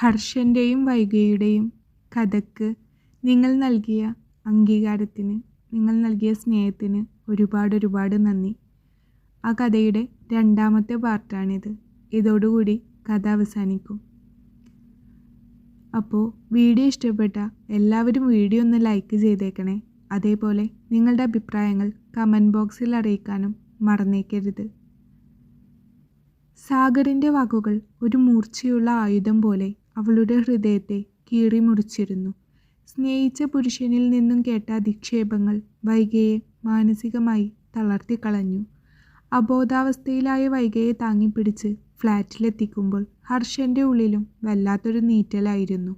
ഹർഷൻ്റെയും വൈഗയുടെയും കഥയ്ക്ക് നിങ്ങൾ നൽകിയ അംഗീകാരത്തിന്, നിങ്ങൾ നൽകിയ സ്നേഹത്തിന് ഒരുപാട് നന്ദി. ആ കഥയുടെ രണ്ടാമത്തെ പാർട്ടാണിത്. ഇതോടുകൂടി കഥ അവസാനിക്കും. അപ്പോൾ വീഡിയോ ഇഷ്ടപ്പെട്ട എല്ലാവരും വീഡിയോ ഒന്ന് ലൈക്ക് ചെയ്തേക്കണേ. അതേപോലെ നിങ്ങളുടെ അഭിപ്രായങ്ങൾ കമൻറ്റ് ബോക്സിൽ അറിയിക്കാനും മറന്നേക്കരുത്. സാഗറിൻ്റെ വാക്കുകൾ ഒരു മൂർച്ചയുള്ള ആയുധം പോലെ അവളുടെ ഹൃദയത്തെ കീറിമുറിച്ചിരുന്നു. സ്നേഹിച്ച പുരുഷനിൽ നിന്നും കേട്ട അധിക്ഷേപങ്ങൾ വൈഗയെ മാനസികമായി തളർത്തിക്കളഞ്ഞു. അബോധാവസ്ഥയിലായ വൈഗയെ താങ്ങിപ്പിടിച്ച് ഫ്ലാറ്റിലെത്തിക്കുമ്പോൾ ഹർഷൻ്റെ ഉള്ളിലും വല്ലാത്തൊരു നീറ്റലായിരുന്നു.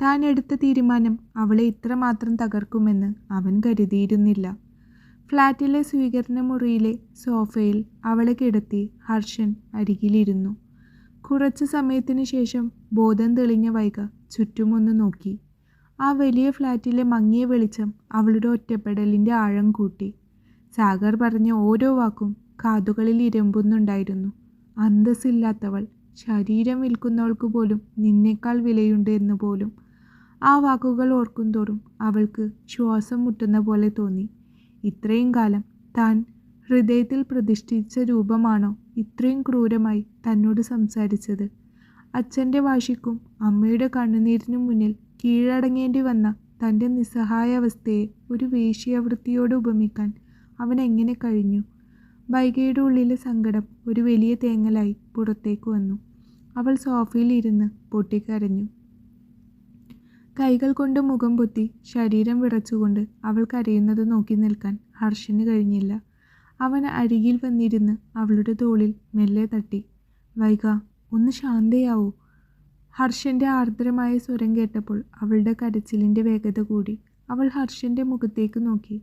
താൻ എടുത്ത തീരുമാനം അവളെ ഇത്രമാത്രം തകർക്കുമെന്ന് അവൻ കരുതിയിരുന്നില്ല. ഫ്ലാറ്റിലെ സ്വീകരണ മുറിയിലെ സോഫയിൽ അവളെ കിടത്തി ഹർഷൻ അരികിലിരുന്നു. കുറച്ചു സമയത്തിന് ശേഷം ബോധം തെളിഞ്ഞ വൈഗ ചുറ്റുമൊന്ന് നോക്കി. ആ വലിയ ഫ്ലാറ്റിലെ മങ്ങിയ വെളിച്ചം അവളുടെ ഒറ്റപ്പെടലിൻ്റെ ആഴം കൂട്ടി. സാഗർ പറഞ്ഞ ഓരോ വാക്കും കാതുകളിൽ ഇരമ്പുന്നുണ്ടായിരുന്നു. അന്തസ്സില്ലാത്തവൾ, ശരീരം വിൽക്കുന്നവൾക്ക് പോലും നിന്നേക്കാൾ വിലയുണ്ട് എന്ന് പോലും. ആ വാക്കുകൾ ഓർക്കുന്തോറും അവൾക്ക് ശ്വാസം മുട്ടുന്ന പോലെ തോന്നി. ഇത്രയും കാലം താൻ ഹൃദയത്തിൽ പ്രതിഷ്ഠിച്ച രൂപമാണോ ഇത്രയും ക്രൂരമായി തന്നോട് സംസാരിച്ചത്? അച്ഛൻ്റെ വാശിക്കും അമ്മയുടെ കണ്ണുനീരിനും മുന്നിൽ കീഴടങ്ങേണ്ടി വന്ന തൻ്റെ നിസ്സഹായ അവസ്ഥയെ ഒരു വേശ്യാവൃത്തിയോട് ഉപമിക്കാൻ അവൻ എങ്ങനെ കഴിഞ്ഞു? വൈഗയുടെ ഉള്ളിലെ സങ്കടം ഒരു വലിയ തേങ്ങലായി പുറത്തേക്ക് വന്നു. അവൾ സോഫയിൽ ഇരുന്ന് പൊട്ടിക്കരഞ്ഞു. കൈകൾ കൊണ്ട് മുഖം പൊത്തി ശരീരം വിറച്ചുകൊണ്ട് അവൾ കരയുന്നത് നോക്കി നിൽക്കാൻ ഹർഷന് കഴിഞ്ഞില്ല. അവൻ അരികിൽ വന്നിരുന്ന് അവളുടെ തോളിൽ മെല്ലെ തട്ടി. വൈഗ, ഒന്ന് ശാന്തയാവൂ. ഹർഷൻ്റെ ആർദ്രമായ സ്വരം കേട്ടപ്പോൾ അവളുടെ കരച്ചിലിൻ്റെ വേഗത കൂടി. അവൾ ഹർഷൻ്റെ മുഖത്തേക്ക് നോക്കി.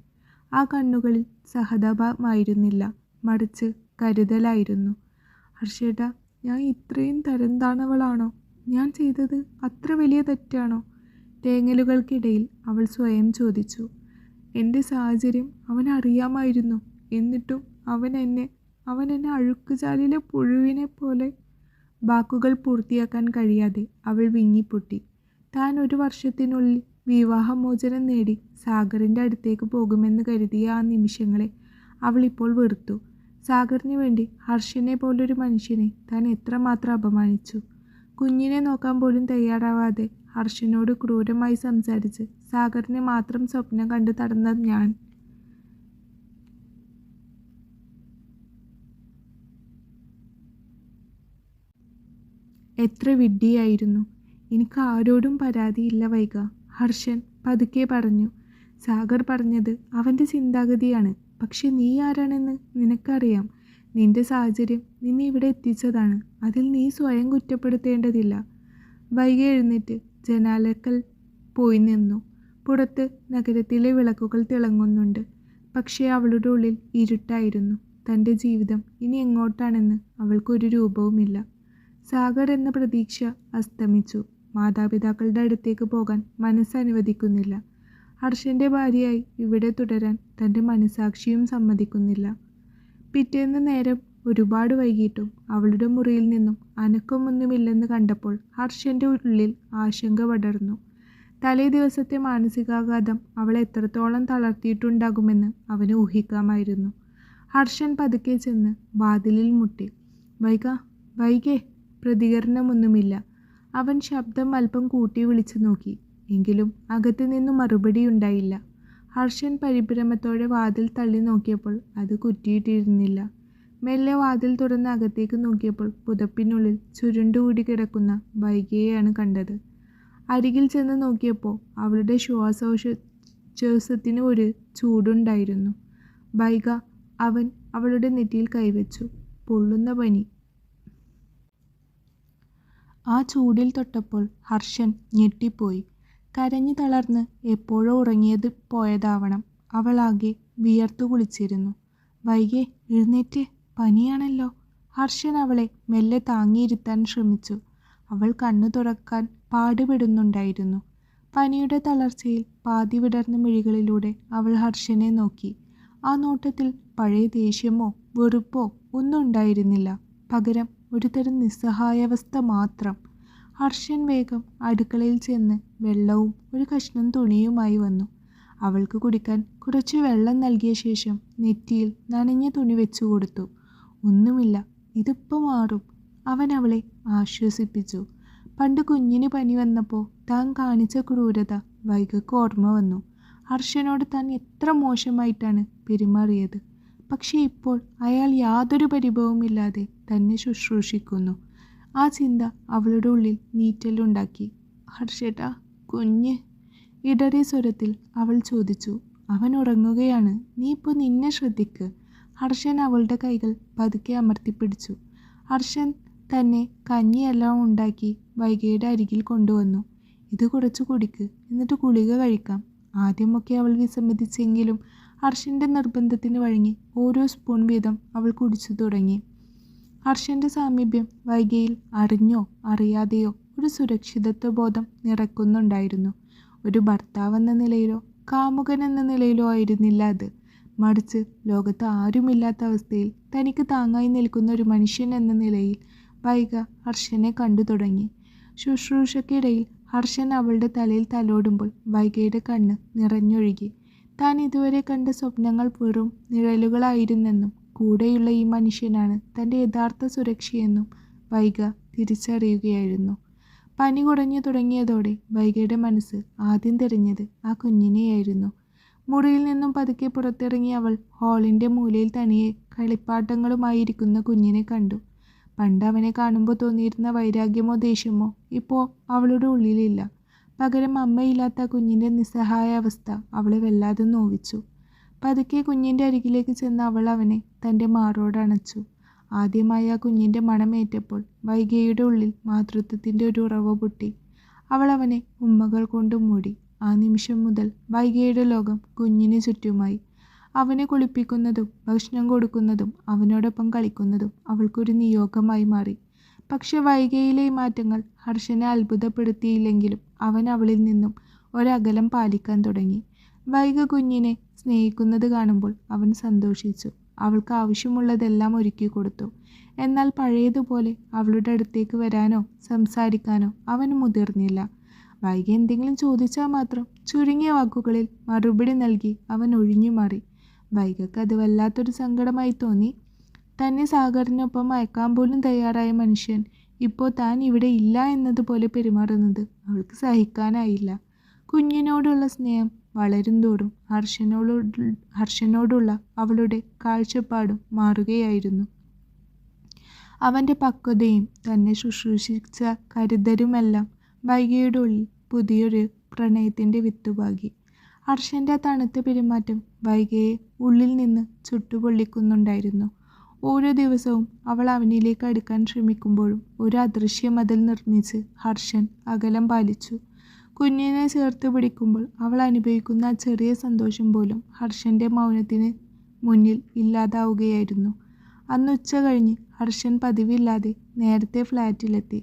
ആ കണ്ണുകളിൽ സഹതാപമായിരുന്നില്ല, മറിച്ച് കരുതലായിരുന്നു. ഹർഷേട്ടാ, ഞാൻ ഇത്രയും തരം താണവളാണോ? ഞാൻ ചെയ്തത് അത്ര വലിയ തെറ്റാണോ? തേങ്ങലുകൾക്കിടയിൽ അവൾ സ്വയം ചോദിച്ചു. എൻ്റെ സാഹചര്യം അവനറിയാമായിരുന്നു. എന്നിട്ടും അവൻ എന്നെ അഴുക്കുചാലിലെ പുഴുവിനെ പോലെ. വാക്കുകൾ പൂർത്തിയാക്കാൻ കഴിയാതെ അവൾ വിങ്ങിപ്പൊട്ടി. താൻ 1 വർഷത്തിനുള്ളിൽ വിവാഹമോചനം നേടി സാഗറിൻ്റെ അടുത്തേക്ക് പോകുമെന്ന് കരുതിയ ആ നിമിഷങ്ങളെ അവൾ ഇപ്പോൾ വെറുത്തു. സാഗറിന് വേണ്ടി ഹർഷനെ പോലൊരു മനുഷ്യനെ താൻ എത്രമാത്രം അപമാനിച്ചു. കുഞ്ഞിനെ നോക്കാൻ പോലും തയ്യാറാവാതെ ഹർഷനോട് ക്രൂരമായി സംസാരിച്ച് സാഗറിനെ മാത്രം സ്വപ്നം കണ്ട് തടന്ന ഞാൻ. എത്ര വിഡ്ഢിയായിരുന്നു. എനിക്ക് ആരോടും പരാതിയില്ല വൈഗ, ഹർഷൻ പതുക്കെ പറഞ്ഞു. സാഗർ പറഞ്ഞത് അവൻ്റെ ചിന്താഗതിയാണ്. പക്ഷെ നീ ആരാണെന്ന് നിനക്കറിയാം. നിന്റെ സാഹചര്യം നിന്നെ ഇവിടെ എത്തിച്ചതാണ്. അതിൽ നീ സ്വയം കുറ്റപ്പെടുത്തേണ്ടതില്ല. വൈഗ എഴുന്നേറ്റ് ജനാലക്കൽ പോയി നിന്നു. പുറത്ത് നഗരത്തിലെ വിളക്കുകൾ തിളങ്ങുന്നുണ്ട്. പക്ഷേ അവളുടെ ഉള്ളിൽ ഇരുട്ടായിരുന്നു. തൻ്റെ ജീവിതം ഇനി എങ്ങോട്ടാണെന്ന് അവൾക്കൊരു രൂപവുമില്ല. സാഗർ എന്ന പ്രതീക്ഷ അസ്തമിച്ചു. മാതാപിതാക്കളുടെ അടുത്തേക്ക് പോകാൻ മനസ്സനുവദിക്കുന്നില്ല. ഹർഷൻ്റെ ഭാര്യയായി ഇവിടെ തുടരാൻ തൻ്റെ മനസാക്ഷിയും സമ്മതിക്കുന്നില്ല. പിറ്റേന്ന് നേരം ഒരുപാട് വൈകിട്ടും അവളുടെ മുറിയിൽ നിന്നും അനക്കമൊന്നുമില്ലെന്ന് കണ്ടപ്പോൾ ഹർഷൻ്റെ ഉള്ളിൽ ആശങ്ക പടർന്നു. തലേ ദിവസത്തെ മാനസികാഘാതം അവളെ എത്രത്തോളം തളർത്തിയിട്ടുണ്ടാകുമെന്ന് അവന് ഊഹിക്കാമായിരുന്നു. ഹർഷൻ പതുക്കെ ചെന്ന് വാതിലിൽ മുട്ടി. വൈഗേ. പ്രതികരണമൊന്നുമില്ല. അവൻ ശബ്ദം അല്പം കൂട്ടി വിളിച്ചു നോക്കി. എങ്കിലും അകത്തു നിന്നും മറുപടി ഉണ്ടായില്ല. ഹർഷൻ പരിഭ്രമത്തോടെ വാതിൽ തള്ളി നോക്കിയപ്പോൾ അത് കുറ്റിയിട്ടിരുന്നില്ല. മെല്ലെ വാതിൽ തുറന്ന് അകത്തേക്ക് നോക്കിയപ്പോൾ പുതപ്പിനുള്ളിൽ ചുരുണ്ടുകൂടി കിടക്കുന്ന വൈഗയെയാണ് കണ്ടത്. അരികിൽ ചെന്ന് നോക്കിയപ്പോൾ അവളുടെ ശ്വാസോച്ഛ്വാസത്തിന് ഒരു ചൂടുണ്ടായിരുന്നു. വൈഗ. അവൻ അവളുടെ നെറ്റിയിൽ കൈവച്ചു. പൊള്ളുന്ന പനി. ആ ചൂടിൽ തൊട്ടപ്പോൾ ഹർഷൻ ഞെട്ടിപ്പോയി. കരഞ്ഞു തളർന്ന് എപ്പോഴോ ഉറങ്ങിയത് പോയതാവണം. അവളാകെ വിയർത്തു കുളിച്ചിരുന്നു. വൈഗേ, എഴുന്നേറ്റ്, പനിയാണല്ലോ. ഹർഷൻ അവളെ മെല്ലെ താങ്ങിയിരുത്താൻ ശ്രമിച്ചു. അവൾ കണ്ണു തുറക്കാൻ പാടുപെടുന്നുണ്ടായിരുന്നു. പനിയുടെ തളർച്ചയിൽ പാതി വിടർന്ന മിഴികളിലൂടെ അവൾ ഹർഷനെ നോക്കി. ആ നോട്ടത്തിൽ പഴയ ദേഷ്യമോ വെറുപ്പോ ഒന്നും ഉണ്ടായിരുന്നില്ല. പകരം ഒരുതരം നിസ്സഹായാവസ്ഥ മാത്രം. ഹർഷൻ വേഗം അടുക്കളയിൽ ചെന്ന് വെള്ളവും ഒരു കഷ്ണം തുണിയുമായി വന്നു. അവൾക്ക് കുടിക്കാൻ കുറച്ച് വെള്ളം നൽകിയ ശേഷം നെറ്റിയിൽ നനഞ്ഞ തുണി വെച്ചു കൊടുത്തു. ഒന്നുമില്ല, ഇതിപ്പോൾ മാറും, അവൻ അവളെ ആശ്വസിപ്പിച്ചു. പണ്ട് കുഞ്ഞിന് പനി വന്നപ്പോൾ താൻ കാണിച്ച ക്രൂരത വൈഗയ്ക്ക് ഓർമ്മ വന്നു. ഹർഷനോട് താൻ എത്ര മോശമായിട്ടാണ് പെരുമാറിയത്. പക്ഷേ ഇപ്പോൾ അയാൾ യാതൊരു പരിഭവമില്ലാതെ തന്നെ ശുശ്രൂഷിക്കുന്നു. ആ ചിന്ത അവളുടെ ഉള്ളിൽ നീറ്റലുണ്ടാക്കി. ഹർഷേട്ടാ, കുഞ്ഞ്, ഇടറിയ സ്വരത്തിൽ അവൾ ചോദിച്ചു. അവൻ ഉറങ്ങുകയാണ്, നീ ഇപ്പോൾ നിന്നെ ശ്രദ്ധിക്ക്. ഹർഷൻ അവളുടെ കൈകൾ പതുക്കെ അമർത്തിപ്പിടിച്ചു. ഹർഷൻ തന്നെ കഞ്ഞിയെല്ലാം ഉണ്ടാക്കി വൈഗയുടെ അരികിൽ കൊണ്ടുവന്നു. ഇത് കുറച്ച് കുടിക്ക്, എന്നിട്ട് ഗുളിക കഴിക്കാം. ആദ്യമൊക്കെ അവൾ വിസമ്മതിച്ചെങ്കിലും ഹർഷൻ്റെ നിർബന്ധത്തിന് വഴങ്ങി ഓരോ സ്പൂൺ വീതം അവൾ കുടിച്ചു തുടങ്ങി. ഹർഷൻ്റെ സാമീപ്യം വൈഗയിൽ അറിഞ്ഞോ അറിയാതെയോ ഒരു സുരക്ഷിതത്വ ബോധം നിറക്കുന്നുണ്ടായിരുന്നു. ഒരു ഭർത്താവെന്ന നിലയിലോ കാമുകൻ എന്ന നിലയിലോ ആയിരുന്നില്ല അത്. മറിച്ച് ലോകത്ത് ആരുമില്ലാത്ത അവസ്ഥയിൽ തനിക്ക് താങ്ങായി നിൽക്കുന്ന ഒരു മനുഷ്യൻ എന്ന നിലയിൽ വൈഗ ഹർഷനെ കണ്ടു തുടങ്ങി. ശുശ്രൂഷയ്ക്കിടയിൽ ഹർഷൻ അവളുടെ തലയിൽ തലോടുമ്പോൾ വൈഗയുടെ കണ്ണ് നിറഞ്ഞൊഴുകി. താൻ ഇതുവരെ കണ്ട സ്വപ്നങ്ങൾ വെറും നിഴലുകളായിരുന്നെന്നും കൂടെയുള്ള ഈ മനുഷ്യനാണ് തൻ്റെ യഥാർത്ഥ സുരക്ഷയെന്നും വൈഗ തിരിച്ചറിയുകയായിരുന്നു. പനി കുറഞ്ഞു തുടങ്ങിയതോടെ വൈഗയുടെ മനസ്സ് ആദ്യം തിരഞ്ഞത് ആ കുഞ്ഞിനെയായിരുന്നു. മുറിയിൽ നിന്നും പതുക്കെ പുറത്തിറങ്ങി അവൾ ഹാളിൻ്റെ മൂലയിൽ തനിയെ കളിപ്പാട്ടങ്ങളുമായിരിക്കുന്ന കുഞ്ഞിനെ കണ്ടു. പണ്ട് അവനെ കാണുമ്പോൾ തോന്നിയിരുന്ന വൈരാഗ്യമോ ദേഷ്യമോ ഇപ്പോൾ അവളുടെ ഉള്ളിലില്ല. പകരം അമ്മയില്ലാത്ത കുഞ്ഞിൻ്റെ നിസ്സഹായ അവസ്ഥ അവളെ വല്ലാതെ നോവിച്ചു. പതുക്കെ കുഞ്ഞിൻ്റെ അരികിലേക്ക് ചെന്ന് അവൾ അവനെ തൻ്റെ മാറോടണച്ചു. ആദ്യമായി ആ കുഞ്ഞിൻ്റെ മണമേറ്റപ്പോൾ വൈഗയുടെ ഉള്ളിൽ മാതൃത്വത്തിൻ്റെ ഒരു ഉറവ പൊട്ടി. അവൾ അവനെ ഉമ്മകൾ കൊണ്ട് മൂടി. ആ നിമിഷം മുതൽ വൈഗയുടെ ലോകം കുഞ്ഞിന് ചുറ്റുമായി. അവനെ കുളിപ്പിക്കുന്നതും ഭക്ഷണം കൊടുക്കുന്നതും അവനോടൊപ്പം കളിക്കുന്നതും അവൾക്കൊരു നിയോഗമായി മാറി. പക്ഷെ വൈഗയിലെ ഈ മാറ്റങ്ങൾ ഹർഷനെ അത്ഭുതപ്പെടുത്തിയില്ലെങ്കിലും അവൻ അവളിൽ നിന്നും ഒരകലം പാലിക്കാൻ തുടങ്ങി. വൈഗ കുഞ്ഞിനെ സ്നേഹിക്കുന്നത് കാണുമ്പോൾ അവൻ സന്തോഷിച്ചു. അവൾക്ക് ആവശ്യമുള്ളതെല്ലാം ഒരുക്കി കൊടുത്തു. എന്നാൽ പഴയതുപോലെ അവളുടെ അടുത്തേക്ക് വരാനോ സംസാരിക്കാനോ അവൻ മുതിർന്നില്ല. വൈഗ എന്തെങ്കിലും ചോദിച്ചാൽ മാത്രം ചുരുങ്ങിയ വാക്കുകളിൽ മറുപടി നൽകി അവൻ ഒഴിഞ്ഞു മാറി. വൈഗയ്ക്ക് അത് വല്ലാത്തൊരു സങ്കടമായി തോന്നി. തന്നെ സാഗറിനൊപ്പം അയക്കാൻ പോലും തയ്യാറായ മനുഷ്യൻ ഇപ്പോൾ താൻ ഇവിടെ ഇല്ല എന്നതുപോലെ പെരുമാറുന്നത് അവൾക്ക് സഹിക്കാനായില്ല. കുഞ്ഞിനോടുള്ള സ്നേഹം വളരുംതോറും ഹർഷനോടുള്ള അവളുടെ കാഴ്ചപ്പാടും മാറുകയായിരുന്നു. അവൻ്റെ പക്വതയും തന്നെ ശുശ്രൂഷിച്ച കരുതലുമെല്ലാം വൈഗയുടെ ഉള്ളിൽ പുതിയൊരു പ്രണയത്തിൻ്റെ വിത്തുപാകി. ഹർഷൻ്റെ തണുത്ത പെരുമാറ്റം വൈഗയെ ഉള്ളിൽ നിന്ന് ചുട്ടുപൊള്ളിക്കുന്നുണ്ടായിരുന്നു. ഓരോ ദിവസവും അവൾ അവനിലേക്ക് അടുക്കാൻ ശ്രമിക്കുമ്പോഴും ഒരു അദൃശ്യ മതിൽ നിർമ്മിച്ച് ഹർഷൻ അകലം പാലിച്ചു. കുഞ്ഞിനെ ചേർത്ത് പിടിക്കുമ്പോൾ അവൾ അനുഭവിക്കുന്ന ആ ചെറിയ സന്തോഷം പോലും ഹർഷൻ്റെ മൗനത്തിന് മുന്നിൽ ഇല്ലാതാവുകയായിരുന്നു. അന്ന് ഉച്ച കഴിഞ്ഞ് ഹർഷൻ പതിവില്ലാതെ നേരത്തെ ഫ്ലാറ്റിലെത്തി.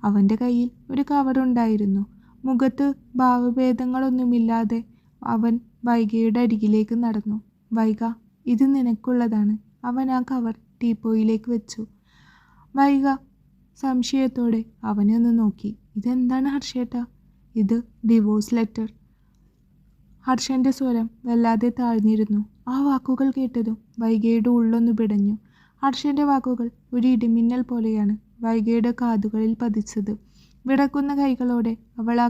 അവൻ്റെ കയ്യിൽ ഒരു കവറുണ്ടായിരുന്നു. മുഖത്ത് ഭാവഭേദങ്ങളൊന്നുമില്ലാതെ അവൻ വൈഗയുടെ അരികിലേക്ക് നടന്നു. വൈഗ, ഇത് നിനക്കുള്ളതാണ്. അവൻ ആ കവർ ടീപ്പോയിലേക്ക് വെച്ചു. വൈഗ സംശയത്തോടെ അവനെ ഒന്ന് നോക്കി. ഇതെന്താണ് ഹർഷേട്ടാ? ഇത് ഡിവോഴ്സ് ലെറ്റർ. ഹർഷൻ്റെ സ്വരം വല്ലാതെ താഴ്ന്നിരുന്നു. ആ വാക്കുകൾ കേട്ടതും വൈഗയുടെ ഉള്ളൊന്ന് പിടഞ്ഞു. ഹർഷൻ്റെ വാക്കുകൾ ഒരു ഇടിമിന്നൽ പോലെയാണ് വൈഗയുടെ കാതുകളിൽ പതിച്ചത്. വിറക്കുന്ന കൈകളോടെ അവൾ ആ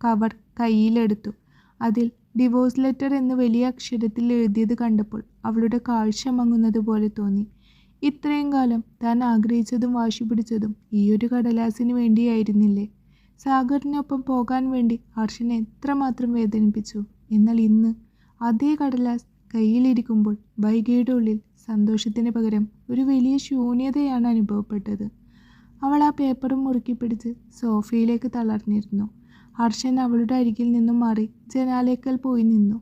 കവർ കയ്യിലെടുത്തു. അതിൽ ഡിവോഴ്സ് ലെറ്റർ എന്ന് വലിയ അക്ഷരത്തിൽ എഴുതിയത് കണ്ടപ്പോൾ അവളുടെ കാഴ്ച മങ്ങുന്നത് പോലെ തോന്നി. ഇത്രയും കാലം താൻ ആഗ്രഹിച്ചതും വാശി പിടിച്ചതും ഈയൊരു കടലാസിന് വേണ്ടിയായിരുന്നില്ലേ? സാഗറിനൊപ്പം പോകാൻ വേണ്ടി ഹർഷനെ എത്രമാത്രം വേദനിപ്പിച്ചു. എന്നാൽ ഇന്ന് അതേ കടലാസ് കയ്യിലിരിക്കുമ്പോൾ വൈഗയുടെ ഉള്ളിൽ സന്തോഷത്തിന് പകരം ഒരു വലിയ ശൂന്യതയാണ് അനുഭവപ്പെട്ടത്. അവൾ ആ പേപ്പറും മുറുക്കി പിടിച്ച് സോഫയിലേക്ക് തളർന്നിരുന്നു. ഹർഷൻ അവളുടെ അരികിൽ നിന്നും മാറി ജനാലയ്ക്കൽ പോയി നിന്നു.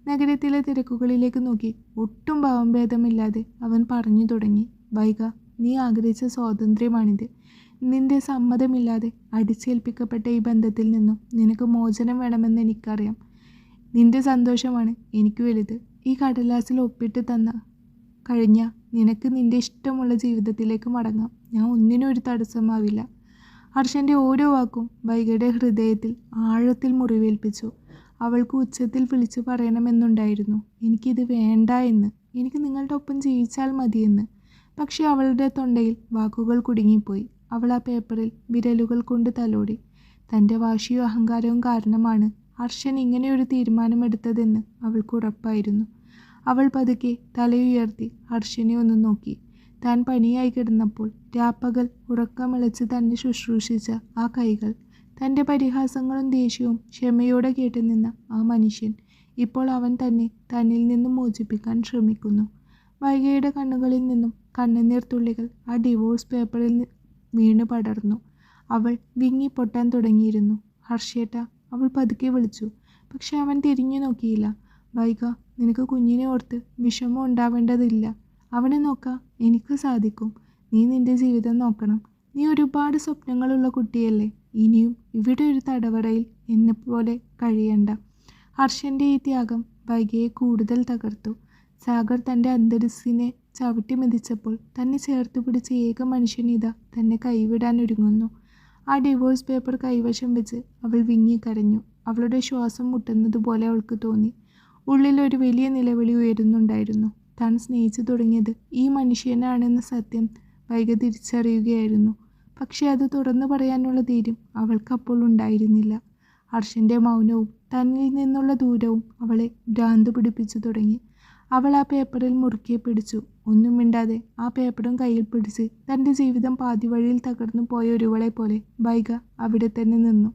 നഗരത്തിലെ തിരക്കുകളിലേക്ക് നോക്കി ഒട്ടും ഭാവഭേദമില്ലാതെ അവൻ പറഞ്ഞു തുടങ്ങി. വൈഗ, നീ ആഗ്രഹിച്ച സ്വാതന്ത്ര്യമാണിത്. നിന്റെ സമ്മതമില്ലാതെ അടിച്ചേൽപ്പിക്കപ്പെട്ട ഈ ബന്ധത്തിൽ നിന്നും നിനക്ക് മോചനം വേണമെന്ന് എനിക്കറിയാം. നിന്റെ സന്തോഷമാണ് എനിക്ക് വലുത്. ഈ കടലാസിൽ ഒപ്പിട്ട് തന്ന കഴിഞ്ഞാൽ നിനക്ക് നിന്റെ ഇഷ്ടമുള്ള ജീവിതത്തിലേക്ക് മടങ്ങാം. ഞാൻ ഒന്നിനും ഒരു തടസ്സമാവില്ല. ഹർഷൻ്റെ ഓരോ വാക്കും വൈഗയുടെ ഹൃദയത്തിൽ ആഴത്തിൽ മുറിവേൽപ്പിച്ചു. അവൾക്ക് ഉച്ചത്തിൽ വിളിച്ചു പറയണമെന്നുണ്ടായിരുന്നു, എനിക്കിത് വേണ്ട എന്ന്, എനിക്ക് നിങ്ങളുടെ ഒപ്പം ജീവിച്ചാൽ മതിയെന്ന്. പക്ഷെ അവളുടെ തൊണ്ടയിൽ വാക്കുകൾ കുടുങ്ങിപ്പോയി. അവൾ ആ പേപ്പറിൽ വിരലുകൾ കൊണ്ട് തലോടി. തൻ്റെ വാശിയും അഹങ്കാരവും കാരണമാണ് ഹർഷൻ ഇങ്ങനെയൊരു തീരുമാനമെടുത്തതെന്ന് അവൾക്ക് ഉറപ്പായിരുന്നു. അവൾ പതുക്കെ തലയുയർത്തി ഹർഷനെ ഒന്ന് നോക്കി. താൻ പനിയായി കിടന്നപ്പോൾ രാപ്പകൽ ഉറക്കമിളച്ച് തന്നെ ശുശ്രൂഷിച്ച ആ കൈകൾ, തൻ്റെ പരിഹാസങ്ങളും ദേഷ്യവും ക്ഷമയോടെ കേട്ടുനിന്ന ആ മനുഷ്യൻ, ഇപ്പോൾ അവൻ തന്നെ തന്നിൽ നിന്നും മോചിപ്പിക്കാൻ ശ്രമിക്കുന്നു. വൈഗയുടെ കണ്ണുകളിൽ നിന്നും കണ്ണുനീർ തുള്ളികൾ ആ ഡിവോഴ്സ് പേപ്പറിൽ വീണ് പടർന്നു. അവൾ വിങ്ങി പൊട്ടാൻ തുടങ്ങിയിരുന്നു. ഹർഷേട്ട, അവൾ പതുക്കെ വിളിച്ചു. പക്ഷെ അവൻ തിരിഞ്ഞു നോക്കിയില്ല. വൈഗ, നിനക്ക് കുഞ്ഞിനെ ഓർത്ത് വിഷമം ഉണ്ടാവേണ്ടതില്ല. അവനെ നോക്കാൻ എനിക്ക് സാധിക്കും. നീ നിന്റെ ജീവിതം നോക്കണം. നീ ഒരുപാട് സ്വപ്നങ്ങളുള്ള കുട്ടിയല്ലേ. ഇനിയും ഇവിടെ ഒരു തടവറയിൽ എന്നെപ്പോലെ കഴിയണ്ട. ഹർഷൻ്റെ ഈ ത്യാഗം വൈഗയെ കൂടുതൽ തകർത്തു. സാഗർ തൻ്റെ അന്തരിസിനെ ചവിട്ടി മെതിച്ചപ്പോൾ തന്നെ ചേർത്ത് പിടിച്ച ഏക മനുഷ്യനിത തന്നെ കൈവിടാൻ ഒരുങ്ങുന്നു. ആ ഡിവോഴ്സ് പേപ്പർ കൈവശം വെച്ച് അവൾ വിങ്ങിക്കരഞ്ഞു. അവളുടെ ശ്വാസം മുട്ടുന്നതുപോലെ അവൾക്ക് തോന്നി. ഉള്ളിൽ ഒരു വലിയ നിലവിളി ഉയരുന്നുണ്ടായിരുന്നു. താൻ സ്നേഹിച്ചു തുടങ്ങിയത് ഈ മനുഷ്യനാണെന്ന സത്യം വൈഗ തിരിച്ചറിയുകയായിരുന്നു. പക്ഷെ അത് തുറന്നു പറയാനുള്ള ധൈര്യം അവൾക്കപ്പോൾ ഉണ്ടായിരുന്നില്ല. ഹർഷൻ്റെ മൗനവും തന്നിൽ നിന്നുള്ള ദൂരവും അവളെ ഭ്രാന്ത് പിടിപ്പിച്ചു തുടങ്ങി. അവൾ ആ പേപ്പറിൽ മുറുക്കെ പിടിച്ചു. ഒന്നും മിണ്ടാതെ ആ പേപ്പറും കയ്യിൽ പിടിച്ച് തൻ്റെ ജീവിതം പാതി വഴിയിൽ തകർന്നു പോയ ഒരുവളെ പോലെ വൈഗ അവിടെ തന്നെ നിന്നു.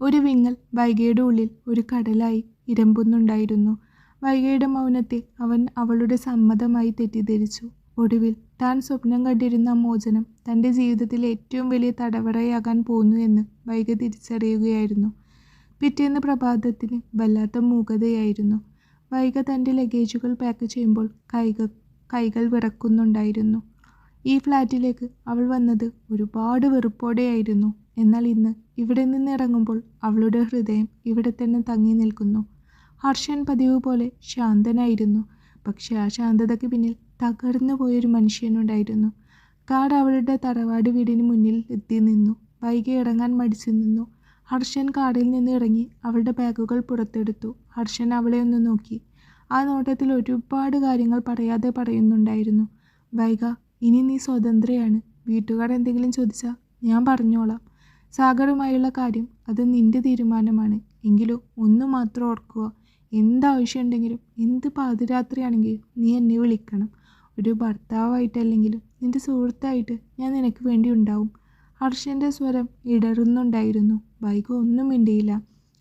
ഒരു വിങ്ങൽ വൈഗയുടെ ഉള്ളിൽ ഒരു കടലായി ഇരമ്പുന്നുണ്ടായിരുന്നു. വൈഗയുടെ മൗനത്തെ അവൻ അവളുടെ സമ്മതമായി തെറ്റിദ്ധരിച്ചു. ഒടുവിൽ താൻ സ്വപ്നം കണ്ടിരുന്ന മോചനം തൻ്റെ ജീവിതത്തിലെ ഏറ്റവും വലിയ തടവറയാകാൻ പോന്നു എന്ന് വൈഗ തിരിച്ചറിയുകയായിരുന്നു. പിറ്റേന്ന് പ്രഭാതത്തിന് വല്ലാത്ത മൂകതയായിരുന്നു. വൈഗ തൻ്റെ ലഗേജുകൾ പാക്ക് ചെയ്യുമ്പോൾ കൈകൾ വിറക്കുന്നുണ്ടായിരുന്നു. ഈ ഫ്ലാറ്റിലേക്ക് അവൾ വന്നത് ഒരുപാട് വെറുപ്പോടെയായിരുന്നു. എന്നാൽ ഇന്ന് ഇവിടെ നിന്ന് ഇറങ്ങുമ്പോൾ അവളുടെ ഹൃദയം ഇവിടെ തന്നെ തങ്ങി നിൽക്കുന്നു. ഹർഷൻ പതിവ് പോലെ ശാന്തനായിരുന്നു. പക്ഷെ ആ ശാന്തതയ്ക്ക് പിന്നിൽ തകർന്നു പോയൊരു മനുഷ്യനുണ്ടായിരുന്നു. കാർ അവളുടെ തറവാട് വീടിന് മുന്നിൽ എത്തി നിന്നു. വൈകി ഇറങ്ങാൻ മടിച്ചു നിന്നു. ഹർഷൻ കാറിൽ നിന്ന് ഇറങ്ങി അവളുടെ ബാഗുകൾ പുറത്തെടുത്തു. ഹർഷൻ അവളെ ഒന്ന് നോക്കി. ആ നോട്ടത്തിൽ ഒരുപാട് കാര്യങ്ങൾ പറയാതെ പറയുന്നുണ്ടായിരുന്നു. വൈഗ, ഇനി നീ സ്വതന്ത്രയാണ്. വീട്ടുകാർ എന്തെങ്കിലും ചോദിച്ചാൽ ഞാൻ പറഞ്ഞോളാം. സാഗറുമായുള്ള കാര്യം അത് നിന്റെ തീരുമാനമാണ്. എങ്കിലും ഒന്ന് മാത്രം ഓർക്കുക, എന്താവശ്യമുണ്ടെങ്കിലും എന്ത് പാതിരാത്രിയാണെങ്കിലും നീ എന്നെ വിളിക്കണം. ഒരു ഭർത്താവായിട്ടല്ലെങ്കിലും നിന്റെ സുഹൃത്തായിട്ട് ഞാൻ നിനക്ക് വേണ്ടി ഉണ്ടാവും. ഹർഷൻ്റെ സ്വരം ഇടറുന്നുണ്ടായിരുന്നു. വൈഗ ഒന്നും മിണ്ടിയില്ല.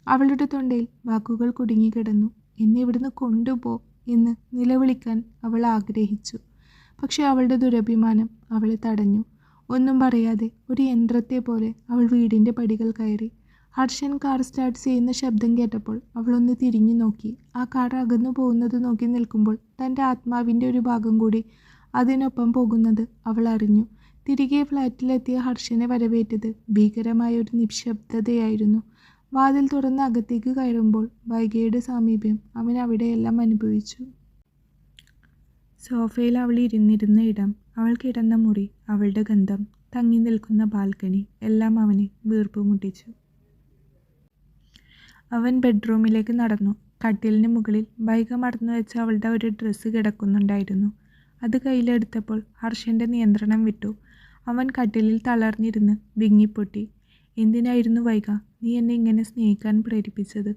അവളുടെ തൊണ്ടയിൽ വാക്കുകൾ കുടുങ്ങിക്കിടന്നു. എന്നെ ഇവിടുന്ന് കൊണ്ടുപോ എന്ന് നിലവിളിക്കാൻ അവൾ ആഗ്രഹിച്ചു. പക്ഷെ അവളുടെ ദുരഭിമാനം അവളെ തടഞ്ഞു. ഒന്നും പറയാതെ ഒരു യന്ത്രത്തെ പോലെ അവൾ വീടിൻ്റെ പടികൾ കയറി. ഹർഷൻ കാർ സ്റ്റാർട്ട് ചെയ്യുന്ന ശബ്ദം കേട്ടപ്പോൾ അവളൊന്ന് തിരിഞ്ഞു നോക്കി. ആ കാർ അകന്നു പോകുന്നത് നോക്കി നിൽക്കുമ്പോൾ തൻ്റെ ആത്മാവിൻ്റെ ഒരു ഭാഗം കൂടി അതിനൊപ്പം പോകുന്നത് അവൾ അറിഞ്ഞു. തിരികെ ഫ്ലാറ്റിലെത്തിയ ഹർഷനെ വരവേറ്റത് ഭീകരമായ ഒരു നിശബ്ദതയായിരുന്നു. വാതിൽ തുറന്ന് അകത്തേക്ക് കയറുമ്പോൾ വൈഗയുടെ സാമീപ്യം അവൻ അവിടെയെല്ലാം അനുഭവിച്ചു. സോഫയിൽ അവൾ ഇരുന്നിരുന്ന ഇടം, അവൾ കിടന്ന മുറി, അവളുടെ ഗന്ധം, തങ്ങി നിൽക്കുന്ന ബാൽക്കണി എല്ലാം അവനെ വീർപ്പ് മുട്ടിച്ചു. അവൻ ബെഡ്റൂമിലേക്ക് നടന്നു. കട്ടിലിന് മുകളിൽ വൈഗ മറന്നു വെച്ച അവളുടെ ഒരു ഡ്രസ്സ് കിടക്കുന്നുണ്ടായിരുന്നു. അത് കയ്യിലെടുത്തപ്പോൾ ഹർഷൻ്റെ നിയന്ത്രണം വിട്ടു. അവൻ കട്ടിലിൽ തളർന്നിരുന്ന് വിങ്ങിപ്പൊട്ടി. എന്തിനായിരുന്നു വൈഗ നീ എന്നെ ഇങ്ങനെ സ്നേഹിക്കാൻ പ്രേരിപ്പിച്ചത്?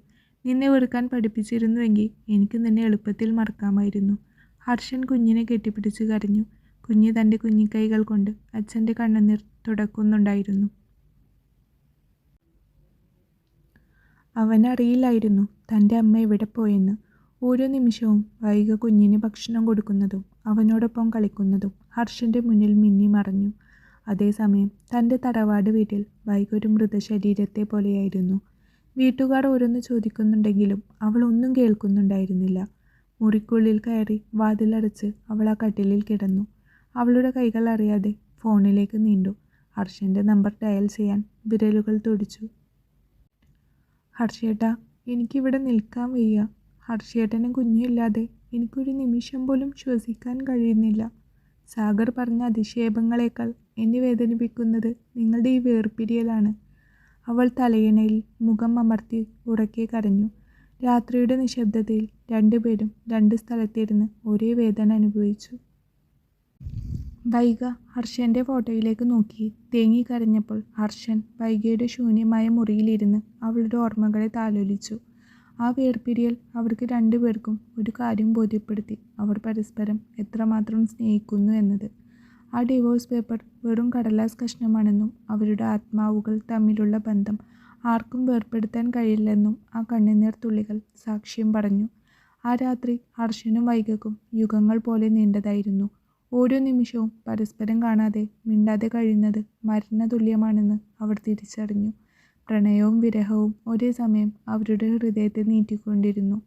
നിന്നെ വെറുക്കാൻ പഠിപ്പിച്ചിരുന്നുവെങ്കിൽ എനിക്ക് നിന്നെ എളുപ്പത്തിൽ മറക്കാമായിരുന്നു. ഹർഷൻ കുഞ്ഞിനെ കെട്ടിപ്പിടിച്ച് കരഞ്ഞു. കുഞ്ഞ് തൻ്റെ കുഞ്ഞിക്കൈകൾ കൊണ്ട് അച്ഛൻ്റെ കണ്ണുനീർ തുടക്കുന്നുണ്ടായിരുന്നു. അവനറിയില്ലായിരുന്നു തൻ്റെ അമ്മ എവിടെ പോയെന്ന്. ഓരോ നിമിഷവും വൈഗ കുഞ്ഞിന് ഭക്ഷണം കൊടുക്കുന്നതും അവനോടൊപ്പം കളിക്കുന്നതും ഹർഷൻ്റെ മുന്നിൽ മിന്നി മറഞ്ഞു. അതേസമയം തൻ്റെ തറവാട് വീട്ടിൽ വൈഗ ഒരു മൃതശരീരത്തെ പോലെയായിരുന്നു. വീട്ടുകാർ ഓരോന്ന് ചോദിക്കുന്നുണ്ടെങ്കിലും അവൾ ഒന്നും കേൾക്കുന്നുണ്ടായിരുന്നില്ല. മുറിക്കുള്ളിൽ കയറി വാതിലടച്ച് അവൾ ആ കട്ടിലിൽ കിടന്നു. അവളുടെ കൈകൾ അറിയാതെ ഫോണിലേക്ക് നീണ്ടു. ഹർഷൻ്റെ നമ്പർ ഡയൽ ചെയ്യാൻ വിരലുകൾ തുടിച്ചു. ഹർഷേട്ടാ, എനിക്കിവിടെ നിൽക്കാൻ വയ്യ. ഹർഷേട്ടനും കുഞ്ഞുമില്ലാതെ എനിക്കൊരു നിമിഷം പോലും ശ്വസിക്കാൻ കഴിയുന്നില്ല. സാഗർ പറഞ്ഞ അധിക്ഷേപങ്ങളെക്കാൾ എന്നെ വേദനിപ്പിക്കുന്നത് നിങ്ങളുടെ ഈ വേർപിരിയലാണ്. അവൾ തലയിണയിൽ മുഖം അമർത്തി ഉറക്കെ കരഞ്ഞു. രാത്രിയുടെ നിശബ്ദതയിൽ രണ്ടുപേരും രണ്ട് സ്ഥലത്തിരുന്ന് ഒരേ വേദന അനുഭവിച്ചു. വൈഗ ഹർഷൻ്റെ ഫോട്ടോയിലേക്ക് നോക്കി തേങ്ങിക്കരഞ്ഞപ്പോൾ ഹർഷൻ വൈഗയുടെ ശൂന്യമായ മുറിയിലിരുന്ന് അവളുടെ ഓർമ്മകളെ താലോലിച്ചു. ആ വേർപിരിയൽ അവർക്ക് രണ്ടുപേർക്കും ഒരു കാര്യം ബോധ്യപ്പെടുത്തി: അവർ പരസ്പരം എത്രമാത്രം സ്നേഹിക്കുന്നു എന്നത്. ആ ഡിവോഴ്സ് പേപ്പർ വെറും കടലാസ് കഷ്ണമാണെന്നും അവരുടെ ആത്മാവുകൾ തമ്മിലുള്ള ബന്ധം ആർക്കും വേർപെടുത്താൻ കഴിയില്ലെന്നും ആ കണ്ണുനീർ തുള്ളികൾ സാക്ഷ്യം പറഞ്ഞു. ആ രാത്രി ഹർഷനും വൈഗക്കും യുഗങ്ങൾ പോലെ നീണ്ടതായിരുന്നു. ഓരോ നിമിഷവും പരസ്പരം കാണാതെ മിണ്ടാതെ കഴിയുന്നത് മരണതുല്യമാണെന്ന് അവർ തിരിച്ചറിഞ്ഞു. പ്രണയവും വിരഹവും ഒരേ സമയം അവരുടെ ഹൃദയത്തെ നീട്ടിക്കൊണ്ടിരുന്നു.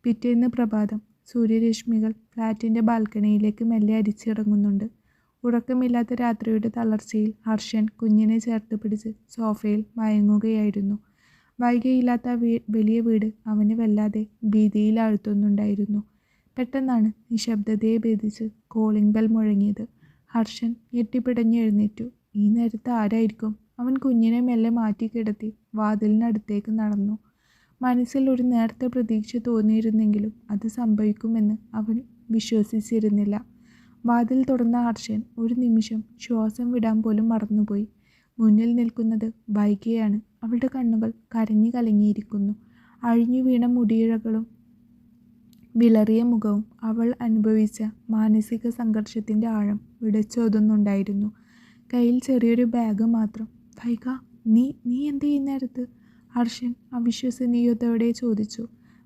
പിറ്റേന്ന് പ്രഭാതം സൂര്യരശ്മികൾ ഫ്ലാറ്റിൻ്റെ ബാൽക്കണിയിലേക്ക് മെല്ലെ അരിച്ചിറങ്ങുന്നുണ്ട്. ഉറക്കമില്ലാത്ത രാത്രിയുടെ തളർച്ചയിൽ ഹർഷൻ കുഞ്ഞിനെ ചേർത്ത് പിടിച്ച് സോഫയിൽ മയങ്ങുകയായിരുന്നു. വൈകിയില്ലാത്ത വലിയ വീട് അവനെ വല്ലാതെ ഭീതിയിലാഴ്ത്തുന്നുണ്ടായിരുന്നു. പെട്ടെന്നാണ് നിശബ്ദതയെ ഭേദിച്ച് കോളിംഗ് ബെൽ മുഴങ്ങിയത്. ഹർഷൻ ഞെട്ടിപ്പിടഞ്ഞ് എഴുന്നേറ്റു. ഈ നേരത്ത് ആരായിരിക്കും? അവൻ കുഞ്ഞിനെ മെല്ലെ മാറ്റിക്കിടത്തി വാതിലിനടുത്തേക്ക് നടന്നു. മനസ്സിൽ ഒരു നേർത്ത പ്രതീക്ഷ തോന്നിയിരുന്നെങ്കിലും അത് സംഭവിക്കുമെന്ന് അവൻ വിശ്വസിച്ചിരുന്നില്ല. വാതിൽ തുറന്ന ഹർഷൻ ഒരു നിമിഷം ശ്വാസം വിടാൻ പോലും മറന്നുപോയി. മുന്നിൽ നിൽക്കുന്നത് വൈഗയാണ്. അവളുടെ കണ്ണുകൾ കരഞ്ഞു കലങ്ങിയിരിക്കുന്നു. അഴിഞ്ഞു വീണ മുടിയിഴകളും വിളറിയ മുഖവും അവൾ അനുഭവിച്ച മാനസിക സംഘർഷത്തിൻ്റെ ആഴം വിടച്ചോതുന്നുണ്ടായിരുന്നു. കയ്യിൽ ചെറിയൊരു ബാഗ് മാത്രം. വൈഗ, നീ എന്ത് ചെയ്യുന്നേരത്ത്? ഹർഷൻ അവിശ്വസനീയതയോടെ ചോദിച്ചു.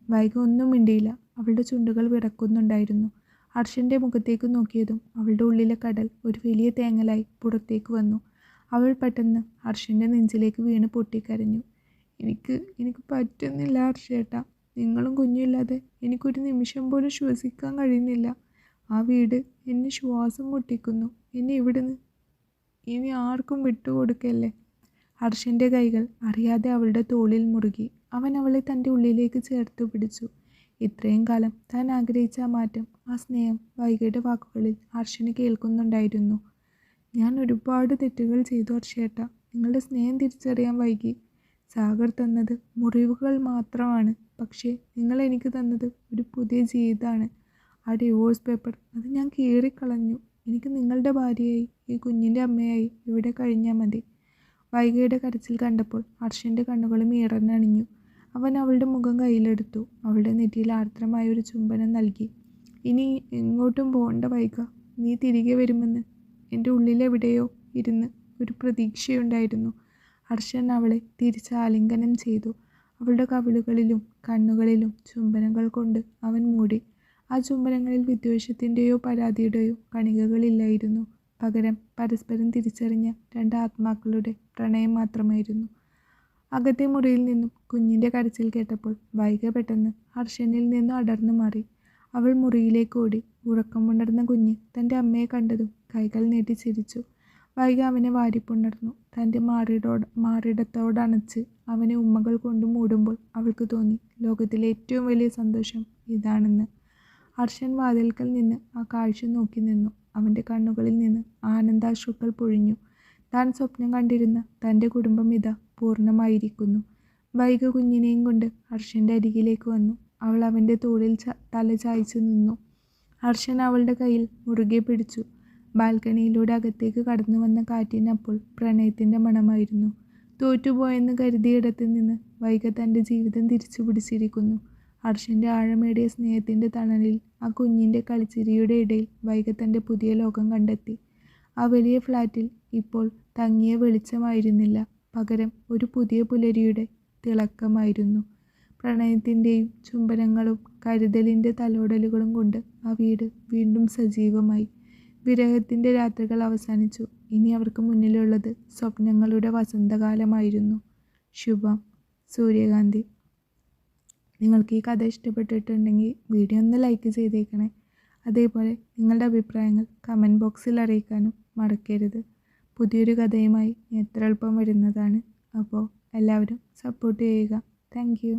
വൈഗ ഒന്നും മിണ്ടിയില്ല. അവളുടെ ചുണ്ടുകൾ വിറക്കുന്നുണ്ടായിരുന്നു. ഹർഷൻ്റെ മുഖത്തേക്ക് നോക്കിയതും അവളുടെ ഉള്ളിലെ കടൽ ഒരു വലിയ തേങ്ങലായി പുറത്തേക്ക് വന്നു. അവൾ പെട്ടെന്ന് ഹർഷൻ്റെ നെഞ്ചിലേക്ക് വീണ് പൊട്ടിക്കരഞ്ഞു. എനിക്ക് പറ്റുന്നില്ല ഹർഷേട്ടാ. നിങ്ങളും കുഞ്ഞില്ലാതെ എനിക്കൊരു നിമിഷം പോലും ശ്വസിക്കാൻ കഴിയുന്നില്ല. ആ വീട് എന്നെ ശ്വാസം മുട്ടിക്കുന്നു. എന്നെ ഇവിടുന്ന് ഇനി ആർക്കും വിട്ടുകൊടുക്കല്ലേ. ഹർഷൻ്റെ കൈകൾ അറിയാതെ അവളുടെ തോളിൽ മുറുകി. അവൻ അവളെ തൻ്റെ ഉള്ളിലേക്ക് ചേർത്ത് പിടിച്ചു. ഇത്രയും കാലം താൻ ആഗ്രഹിച്ച ആ മാറ്റം, ആ സ്നേഹം വൈഗയുടെ വാക്കുകളിൽ ഹർഷന് കേൾക്കുന്നുണ്ടായിരുന്നു. ഞാൻ ഒരുപാട് തെറ്റുകൾ ചെയ്തു ഹർഷേട്ടാ. നിങ്ങളുടെ സ്നേഹം തിരിച്ചറിയാൻ വൈകി. സാഗർ തന്നത് മുറിവുകൾ മാത്രമാണ്. പക്ഷേ നിങ്ങൾ എനിക്ക് തന്നത് ഒരു പുതിയ ജീവിതമാണ്. ആ ഡിവോഴ്സ് പേപ്പർ അത് ഞാൻ കീറിക്കളഞ്ഞു. എനിക്ക് നിങ്ങളുടെ ഭാര്യയായി ഈ കുഞ്ഞിൻ്റെ അമ്മയായി ഇവിടെ കഴിഞ്ഞാൽ മതി. വൈഗയുടെ കരച്ചിൽ കണ്ടപ്പോൾ ഹർഷൻ്റെ കണ്ണുകളും ഈറനണിഞ്ഞു. അവൻ അവളുടെ മുഖം കയ്യിലെടുത്തു. അവളുടെ നെറ്റിയിൽ ആർദ്രമായ ഒരു ചുംബനം നൽകി. ഇനി എങ്ങോട്ടും പോകണ്ട വൈഗ. നീ തിരികെ വരുമെന്ന് എൻ്റെ ഉള്ളിലെവിടെയോ ഇരുന്ന് ഒരു പ്രതീക്ഷയുണ്ടായിരുന്നു. ഹർഷൻ അവളെ തിരിച്ചാലിംഗനം ചെയ്തു. അവളുടെ കവിളുകളിലും കണ്ണുകളിലും ചുംബനങ്ങൾ കൊണ്ട് അവൻ മൂടി. ആ ചുംബനങ്ങളിൽ വിദ്വേഷത്തിൻ്റെയോ പരാതിയുടെയോ കണികകളില്ലായിരുന്നു. പകരം പരസ്പരം തിരിച്ചറിഞ്ഞ രണ്ട് ആത്മാക്കളുടെ പ്രണയം മാത്രമായിരുന്നു. അകത്തെ മുറിയിൽ നിന്നും കുഞ്ഞിൻ്റെ കരച്ചിൽ കേട്ടപ്പോൾ വൈഗ പെട്ടെന്ന് ഹർഷനിൽ നിന്നും അടർന്നു മാറി. അവൾ മുറിയിലേക്ക് ഓടി. ഉറക്കമുണർന്ന കുഞ്ഞ് തൻ്റെ അമ്മയെ കണ്ടതും കൈകൾ നീട്ടി ചിരിച്ചു. വൈഗ അവനെ വാരിപ്പുണർന്നു. തൻ്റെ മാറിടത്തോടണച്ച് അവനെ ഉമ്മകൾ കൊണ്ട് മൂടുമ്പോൾ അവൾക്ക് തോന്നി ലോകത്തിലെ ഏറ്റവും വലിയ സന്തോഷം ഇതാണെന്ന്. ഹർഷൻ വാതിൽക്കൽ നിന്ന് ആ കാഴ്ച നോക്കി നിന്നു. അവൻ്റെ കണ്ണുകളിൽ നിന്ന് ആനന്ദാശ്രുക്കൾ പൊഴിഞ്ഞു. താൻ സ്വപ്നം കണ്ടിരുന്ന തൻ്റെ കുടുംബം ഇതാ പൂർണ്ണമായിരിക്കുന്നു. വൈഗ കുഞ്ഞിനെയും കൊണ്ട് ഹർഷൻ്റെ അരികിലേക്ക് വന്നു. അവൾ അവൻ്റെ തോളിൽ തല ചായ്ച്ചു നിന്നു. ഹർഷൻ അവളുടെ കയ്യിൽ മുറുകെ പിടിച്ചു. ബാൽക്കണിയിലൂടെ അകത്തേക്ക് കടന്നു വന്ന കാറ്റിനപ്പോൾ പ്രണയത്തിൻ്റെ മണമായിരുന്നു. തോറ്റുപോയെന്ന് കരുതിയിടത്ത് നിന്ന് വൈഗ തൻ്റെ ജീവിതം തിരിച്ചു പിടിച്ചിരിക്കുന്നു. ഹർഷൻ്റെ ആഴമേറിയ സ്നേഹത്തിൻ്റെ തണലിൽ ആ കുഞ്ഞിൻ്റെ കളിച്ചിരിയുടെ ഇടയിൽ വൈഗ തൻ്റെ പുതിയ ലോകം കണ്ടെത്തി. ആ വലിയ ഫ്ലാറ്റിൽ ഇപ്പോൾ തങ്ങിയ വെളിച്ചമായിരുന്നില്ല, പകരം ഒരു പുതിയ പുലരിയുടെ തിളക്കമായിരുന്നു. പ്രണയത്തിൻ്റെയും ചുംബനങ്ങളും കരുതലിൻ്റെ തലോടലുകളും കൊണ്ട് ആ വീട് വീണ്ടും സജീവമായി. വിരഹത്തിൻ്റെ രാത്രികൾ അവസാനിച്ചു. ഇനി അവർക്ക് മുന്നിലുള്ളത് സ്വപ്നങ്ങളുടെ വസന്തകാലമായിരുന്നു. ശുഭം. സൂര്യകാന്തി. നിങ്ങൾക്ക് ഈ കഥ ഇഷ്ടപ്പെട്ടിട്ടുണ്ടെങ്കിൽ വീഡിയോ ഒന്ന് ലൈക്ക് ചെയ്തേക്കണേ. അതേപോലെ നിങ്ങളുടെ അഭിപ്രായങ്ങൾ കമൻറ്റ് ബോക്സിൽ അറിയിക്കാനും മറക്കരുത്. പുതിയൊരു കഥയുമായി എത്ര എളുപ്പം വരുന്നതാണ്. അപ്പോൾ എല്ലാവരും സപ്പോർട്ട് ചെയ്യുക. Thank you.